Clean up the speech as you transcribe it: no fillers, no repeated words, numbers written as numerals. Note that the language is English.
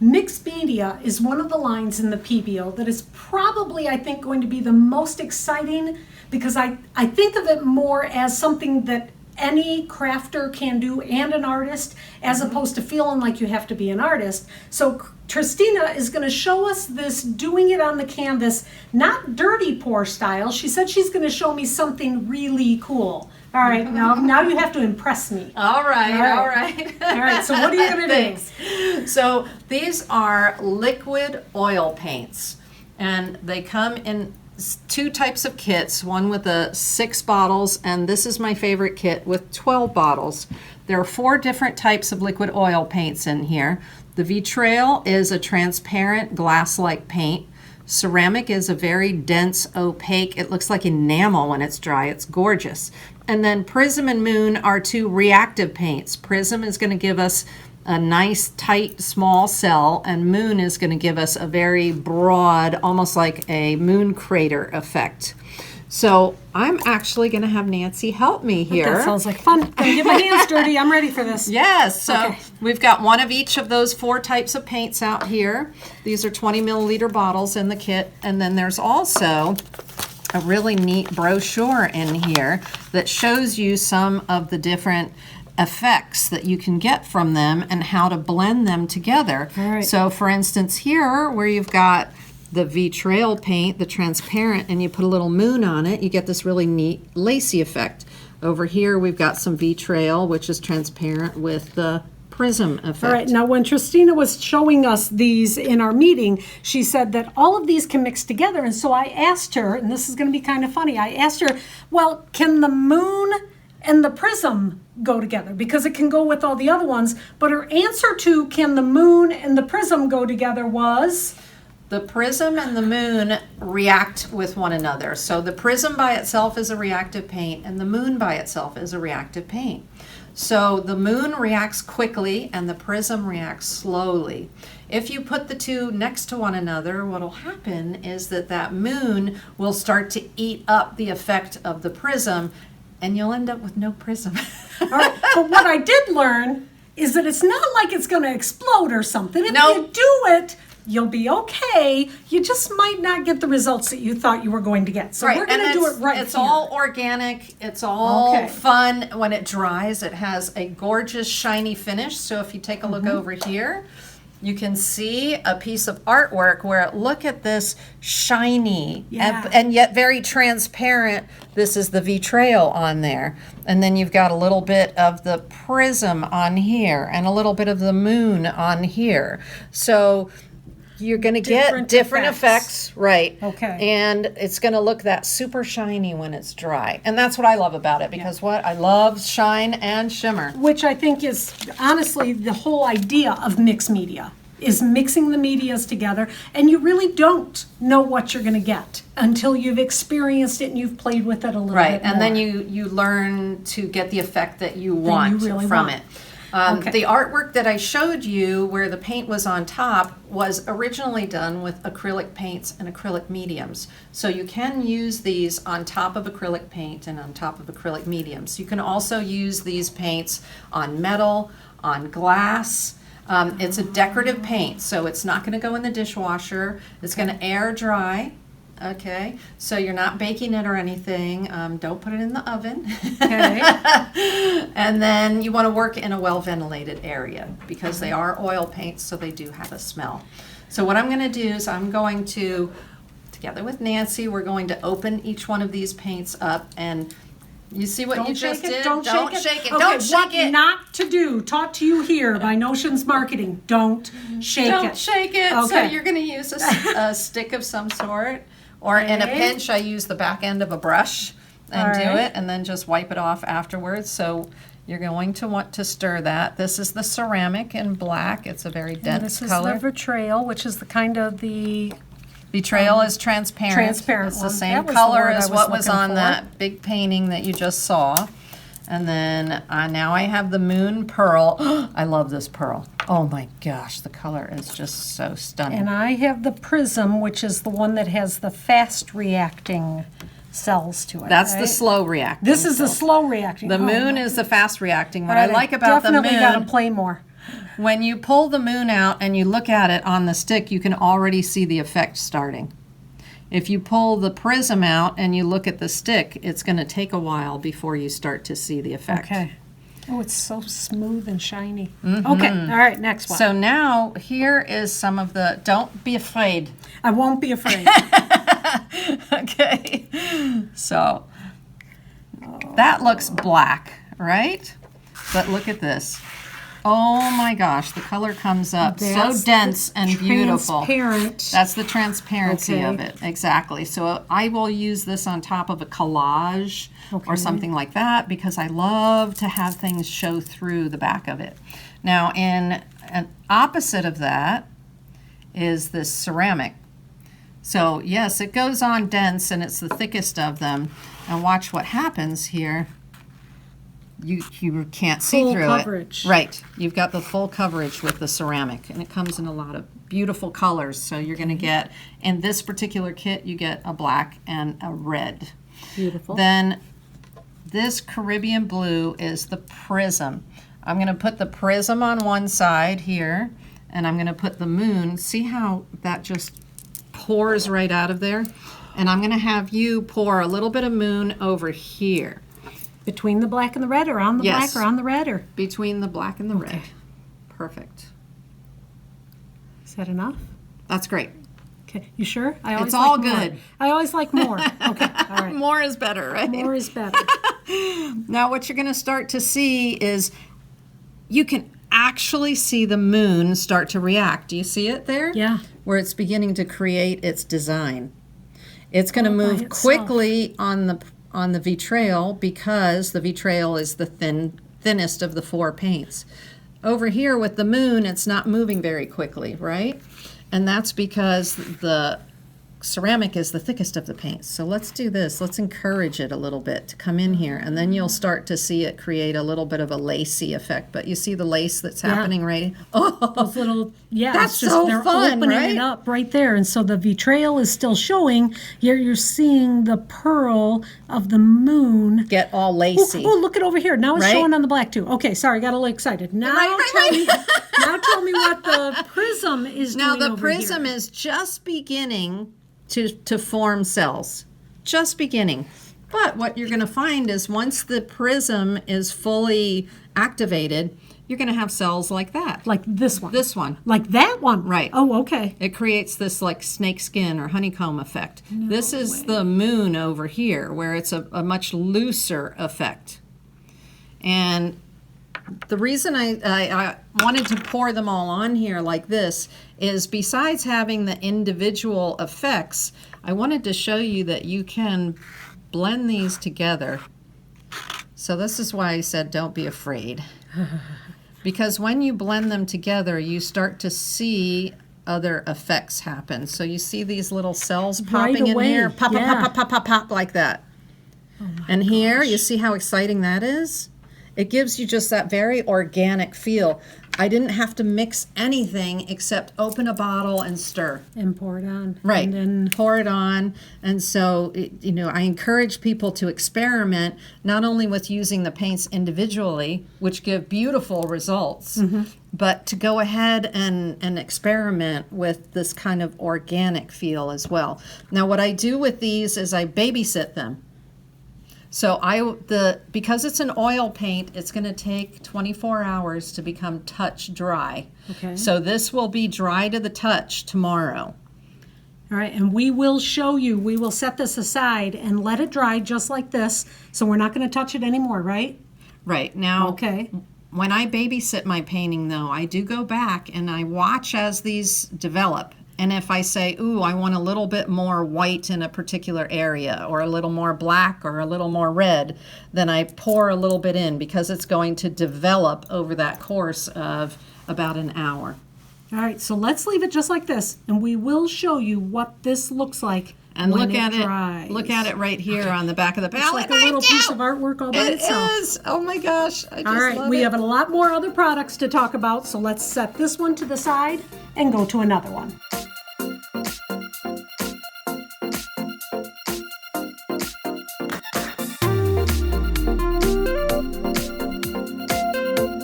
Mixed media is one of the lines in the Pebeo that is probably, I think, going to be the most exciting, because I think of it more as something that any crafter can do and an artist, as opposed to feeling like you have to be an artist. So Tristina is going to show us this, doing it on the canvas, not dirty pour style. She said she's going to show me something really cool. All right, now you have to impress me. All right. All right, so what are you going to do? So these are liquid oil paints, and they come in two types of kits, one with 6 bottles, and this is my favorite kit with 12 bottles. There are 4 different types of liquid oil paints in here. The vitrail is a transparent glass-like paint. Ceramic is a very dense, opaque, it looks like enamel when it's dry. It's gorgeous. And then Prism and Moon are 2 reactive paints. Prism is going to give us a nice, tight, small cell, and Moon is going to give us a very broad, almost like a moon crater effect. So I'm actually going to have Nancy help me here. That sounds like fun. I'm gonna get my hands dirty. I'm ready for this. Yes, so we've got one of each of those 4 types of paints out here. These are 20 milliliter bottles in the kit, and then there's also a really neat brochure in here that shows you some of the different effects that you can get from them and how to blend them together. So for instance here, where you've got the vitrail paint, the transparent, and you put a little moon on it, you get this really neat lacy effect. Over here we've got some vitrail, which is transparent, with the prism effect. All right, now when Tristina was showing us these in our meeting, she said that all of these can mix together, and so I asked her, and this is going to be kind of funny, I asked her, well, can the moon and the prism go together? Because it can go with all the other ones, but her answer to can the moon and the prism go together was... The prism and the moon react with one another. So the prism by itself is a reactive paint, and the moon by itself is a reactive paint. So the moon reacts quickly and the prism reacts slowly. If you put the 2 next to one another, what will happen is that moon will start to eat up the effect of the prism, and you'll end up with no prism. All right, but what I did learn is that it's not like it's going to explode or something. If you do it, you'll be okay. You just might not get the results that you thought you were going to get. So we're going to do it right It's here. all organic. It's all fun. When it dries, it has a gorgeous shiny finish. So if you take a look over here, you can see a piece of artwork where, look at this shiny and yet very transparent. This is the vitrail on there. And then you've got a little bit of the prism on here and a little bit of the moon on here. So you're going to get different effects, right? Okay. And it's going to look that super shiny when it's dry. And that's what I love about it, because I love shine and shimmer. Which I think is honestly the whole idea of mixed media, is mixing the medias together, and you really don't know what you're going to get until you've experienced it and you've played with it a little bit more. Right, and then you learn to get the effect that you want from it. The artwork that I showed you where the paint was on top was originally done with acrylic paints and acrylic mediums. So you can use these on top of acrylic paint and on top of acrylic mediums. You can also use these paints on metal, on glass. It's a decorative paint, so it's not going to go in the dishwasher. It's going to air dry. Okay, so you're not baking it or anything. Don't put it in the oven. Okay. And then you want to work in a well-ventilated area, because they are oil paints, so they do have a smell. So what I'm going to do is I'm going to, together with Nancy, we're going to open each one of these paints up, and you see what you just did? Don't shake it. Okay, Don't shake it. What not to do, taught to you here by Notions Marketing. Don't shake it. Don't shake it. Okay. So you're going to use a stick of some sort. Or in a pinch, I use the back end of a brush and do it, and then just wipe it off afterwards. So you're going to want to stir that. This is the ceramic in black. It's a very dense color. This is the vitrail, which is the kind of the... Vitrail is transparent. Transparent. It's the same color as what was on that big painting that you just saw. And then now I have the moon pearl. I love this pearl. Oh my gosh, the color is just so stunning. And I have the prism, which is the one that has the fast reacting cells to it. That's the slow reacting. This is the slow reacting. The moon is the fast reacting. What I like about the moon... Definitely got to play more. When you pull the moon out and you look at it on the stick, you can already see the effect starting. If you pull the prism out and you look at the stick, it's going to take a while before you start to see the effect. Okay. Oh, it's so smooth and shiny. Okay, all right, next one. So now here is some of the, don't be afraid. I won't be afraid. Okay, so that looks black, right? But look at this. Oh my gosh, the color comes up so dense and beautiful. Transparent. That's the transparency of Okay. it, exactly. So I will use this on top of a collage or something like that because I love to have things show through the back of it. Now, in an opposite of that is this ceramic. So yes, it goes on dense and it's the thickest of them. And watch what happens here. You can't see Full through coverage. it. Right. You've got the full coverage with the ceramic, and it comes in a lot of beautiful colors. So you're going to get, in this particular kit, you get a black and a red. Beautiful. Then this Caribbean blue is the prism. I'm going to put the prism on one side here, and I'm going to put the moon. See how that just pours right out of there? And I'm going to have you pour a little bit of moon over here. Between the black and the red, or on the Yes. black or on the red, or Between the black and the red. Perfect. is that enough? That's great. Okay, you sure? I It's all like more. good. I always like more. Okay, all right. More is better, right? More is better. Now what you're going to start to see is you can actually see the moon start to react. Do you see it there? Yeah. Where it's beginning to create its design. It's going to All by move itself. quickly on the vitrail because the vitrail is the thinnest of the four paints. Over here with the moon, it's not moving very quickly, right? And that's because the ceramic is the thickest of the paints. So let's do this. Let's encourage it a little bit to come in here, and then you'll start to see it create a little bit of a lacy effect. But you see the lace that's happening, right? Oh, Those little, yeah, That's it's just so they're fun, opening right? it up right there, and so the vitrail is still showing. You're seeing the pearl of the moon. get all lacy. Oh, look it over here. Now it's Right? showing on the black too. Okay, sorry, got a little excited. Now tell me, now tell me what the prism is Now doing the over prism here. is just beginning to form cells, just beginning. But what you're going to find is once the prism is fully activated, you're going to have cells like that. Like this one. This one. Like that one. Right. Oh, okay. It creates this like snake skin or honeycomb effect. This is the moon over here where it's a much looser effect. And the reason I wanted to pour them all on here like this is besides having the individual effects, I wanted to show you that you can blend these together. So this is why I said don't be afraid. Because when you blend them together, you start to see other effects happen. So you see these little cells popping in away, here, pop, yeah. pop, pop, pop, pop, pop, like that. And here, you see how exciting that is? It gives you just that very organic feel. I didn't have to mix anything except open a bottle and stir. And pour it on. Right. And then Pour it on. And so, I encourage people to experiment not only with using the paints individually, which give beautiful results, but to go ahead and experiment with this kind of organic feel as well. Now, what I do with these is I babysit them. So because it's an oil paint, it's going to take 24 hours to become touch dry. Okay. So this will be dry to the touch tomorrow. All right, and we will show you, we will set this aside and let it dry just like this. So we're not going to touch it anymore, right? Right. Now, Okay. when I babysit my painting, though, I do go back and I watch as these develop. And if I say, ooh, I want a little bit more white in a particular area, or a little more black, or a little more red, then I pour a little bit in because it's going to develop over that course of about an hour. All right, so let's leave it just like this, and we will show you what this looks like And when look at dries. it. Look at it right here on the back of the It's palette. like a little piece of artwork all by It itself. is. Oh my gosh. I just All right, love we it. have a lot more other products to talk about, so let's set this one to the side and go to another one.